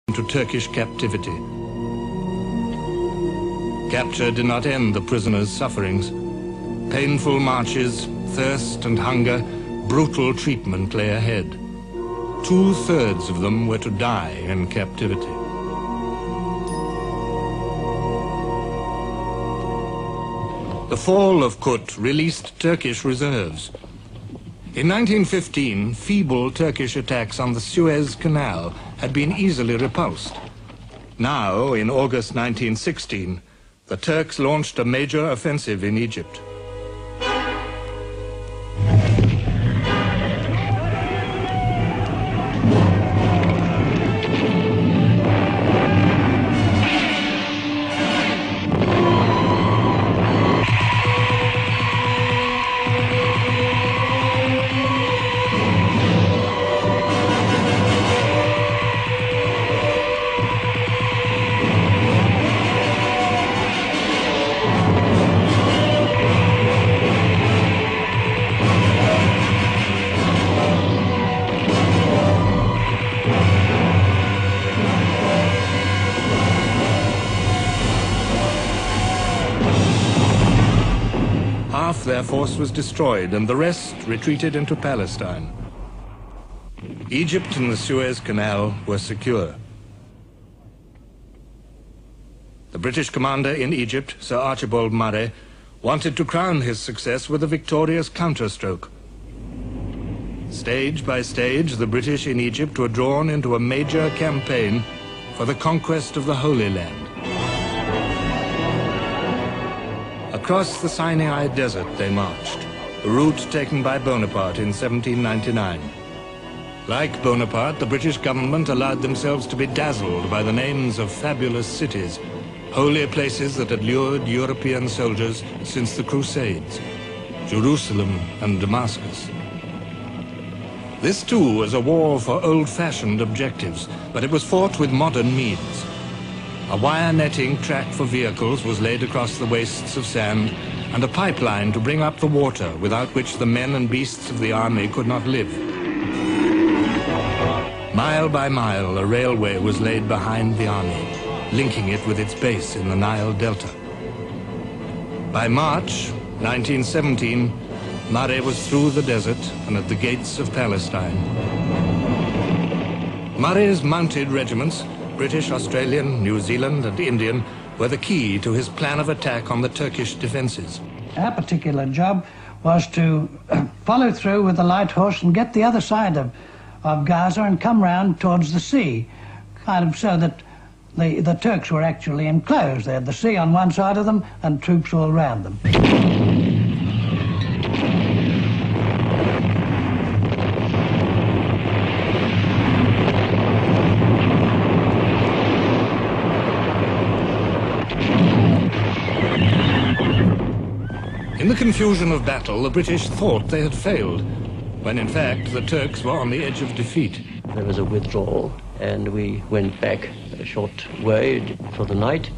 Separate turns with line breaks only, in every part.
into Turkish captivity. Capture did not end the prisoners' sufferings. Painful marches, thirst and hunger, brutal treatment lay ahead. 2/3 of them were to die in captivity. The fall of Kut released Turkish reserves. In 1915, feeble Turkish attacks on the Suez Canal had been easily repulsed. Now, in August 1916, the Turks launched a major offensive in Egypt. Half their force was destroyed and the rest retreated into Palestine. Egypt and the Suez Canal were secure. The British commander in Egypt, Sir Archibald Murray, wanted to crown his success with a victorious counterstroke. Stage by stage, the British in Egypt were drawn into a major campaign for the conquest of the Holy Land. Across the Sinai Desert they marched, the route taken by Bonaparte in 1799. Like Bonaparte, the British government allowed themselves to be dazzled by the names of fabulous cities, holy places that had lured European soldiers since the Crusades, Jerusalem and Damascus. This too was a war for old-fashioned objectives, but it was fought with modern means. A wire netting track for vehicles was laid across the wastes of sand, and a pipeline to bring up the water without which the men and beasts of the army could not live. Mile by mile, a railway was laid behind the army, linking it with its base in the Nile Delta. By March 1917, Murray was through the desert and at the gates of Palestine. Murray's mounted regiments, British, Australian, New Zealand and Indian, were the key to his plan of attack on the Turkish defenses.
Our particular job was to follow through with the light horse and get the other side of Gaza and come round towards the sea, kind of so that the Turks were actually enclosed. They had the sea on one side of them and troops all round them.
In the confusion of battle, the British thought they had failed, when in fact the Turks were on the edge of defeat.
There was a withdrawal, and we went back a short way for the night,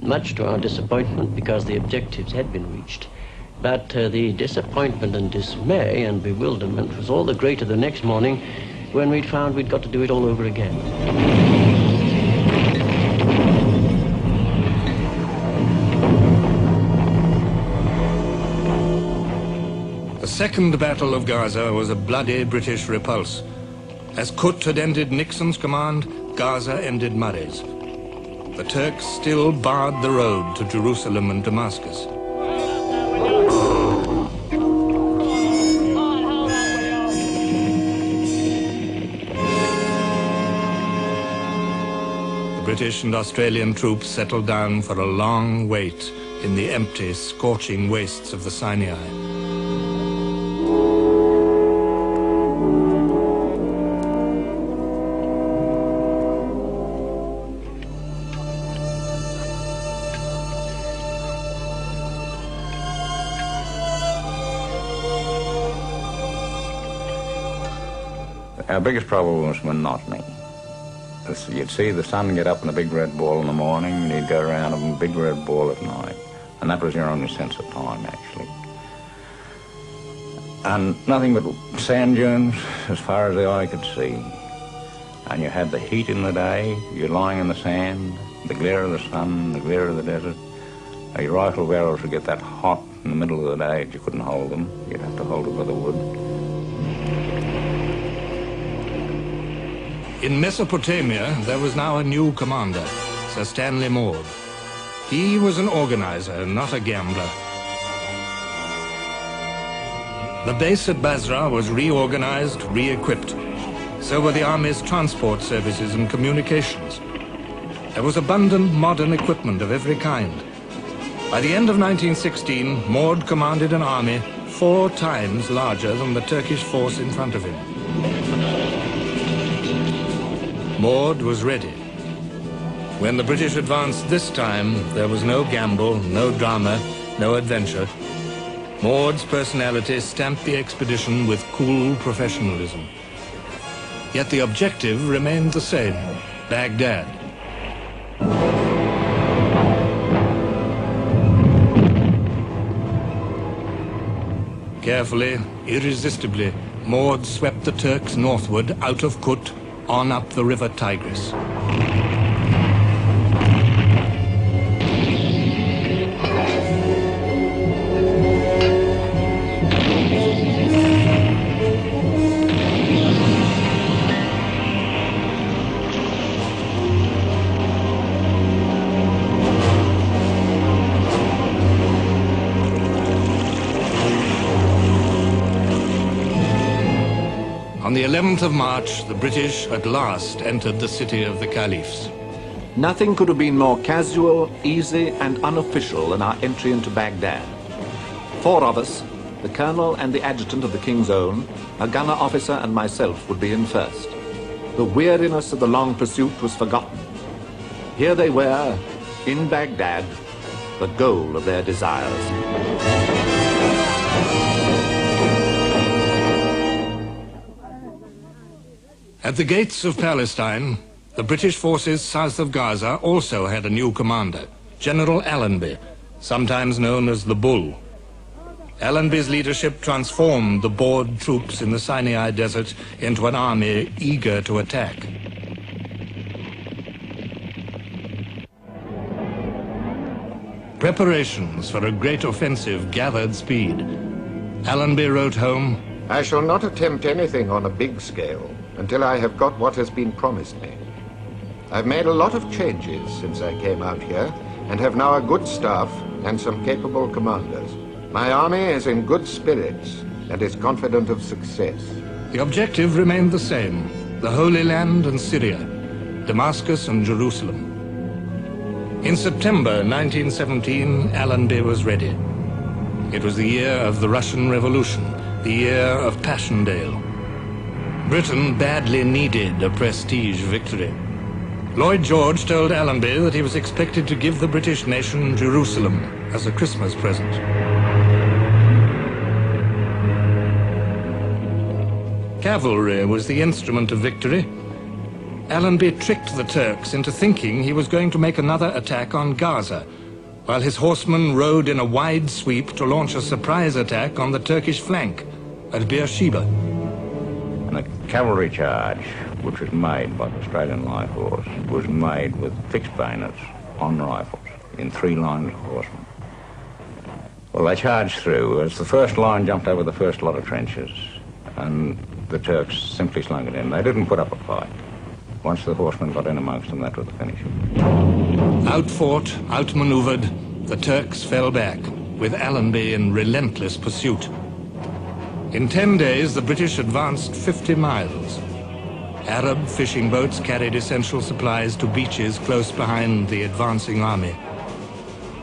much to our disappointment because the objectives had been reached. But the disappointment and dismay and bewilderment was all the greater the next morning when we'd found we'd got to do it all over again.
The Second Battle of Gaza was a bloody British repulse. As Kut had ended Nixon's command, Gaza ended Murray's. The Turks still barred the road to Jerusalem and Damascus. The British and Australian troops settled down for a long wait in the empty, scorching wastes of the Sinai.
Our biggest problem was monotony. You'd see the sun get up in a big red ball in the morning, and you'd go around in a big red ball at night. And that was your only sense of time, actually. And nothing but sand dunes as far as the eye could see. and you had the heat in the day, you're lying in the sand, the glare of the sun, the glare of the desert. Your rifle barrels would get that hot in the middle of the day that you couldn't hold them. You'd have to hold it with a wood.
In Mesopotamia, there was now a new commander, Sir Stanley Maude. He was an organizer, not a gambler. The base at Basra was reorganized, re-equipped. So were the Army's transport services and communications. There was abundant modern equipment of every kind. By the end of 1916, Maude commanded an army 4 times larger than the Turkish force in front of him. Maude was ready. When the British advanced this time, there was no gamble, no drama, no adventure. Maude's personality stamped the expedition with cool professionalism. Yet the objective remained the same, Baghdad. Carefully, irresistibly, Maude swept the Turks northward out of Kut, on up the river Tigris. On the 11th of March, the British at last entered the city of the Caliphs.
Nothing could have been more casual, easy, and unofficial than our entry into Baghdad. 4 of us, the colonel and the adjutant of the King's Own, a gunner officer and myself would be in first. The weariness of the long pursuit was forgotten. Here they were, in Baghdad, the goal of their desires.
At the gates of Palestine, the British forces south of Gaza also had a new commander, General Allenby, sometimes known as the Bull. Allenby's leadership transformed the bored troops in the Sinai Desert into an army eager to attack. Preparations for a great offensive gathered speed. Allenby wrote home,
"I shall not attempt anything on a big scale until I have got what has been promised me. I've made a lot of changes since I came out here and have now a good staff and some capable commanders. My army is in good spirits and is confident of success."
The objective remained the same, the Holy Land and Syria, Damascus and Jerusalem. In September 1917, Allenby was ready. It was the year of the Russian Revolution, the year of Passchendaele. Britain badly needed a prestige victory. Lloyd George told Allenby that he was expected to give the British nation Jerusalem as a Christmas present. Cavalry was the instrument of victory. Allenby tricked the Turks into thinking he was going to make another attack on Gaza, while his horsemen rode in a wide sweep to launch a surprise attack on the Turkish flank at Beersheba.
And a cavalry charge, which was made by the Australian Light Horse, was made with fixed bayonets on rifles in 3 lines of horsemen. Well, they charged through as the first line jumped over the first lot of trenches, and the Turks simply slung it in. They didn't put up a fight. Once the horsemen got in amongst them, that was the finish.
Outfought, outmaneuvered, the Turks fell back, with Allenby in relentless pursuit. In 10 days, the British advanced 50 miles. Arab fishing boats carried essential supplies to beaches close behind the advancing army.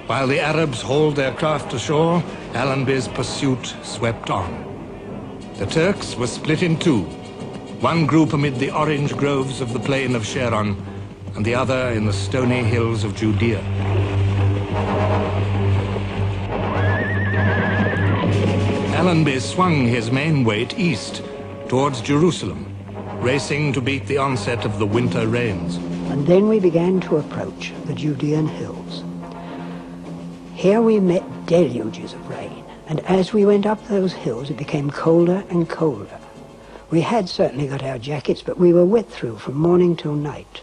While the Arabs hauled their craft ashore, Allenby's pursuit swept on. The Turks were split in 2. One group amid the orange groves of the plain of Sharon, and the other in the stony hills of Judea. Allenby swung his main weight east, towards Jerusalem, racing to beat the onset of the winter rains.
And then we began to approach the Judean hills. Here we met deluges of rain, and as we went up those hills it became colder and colder. We had certainly got our jackets, but we were wet through from morning till night.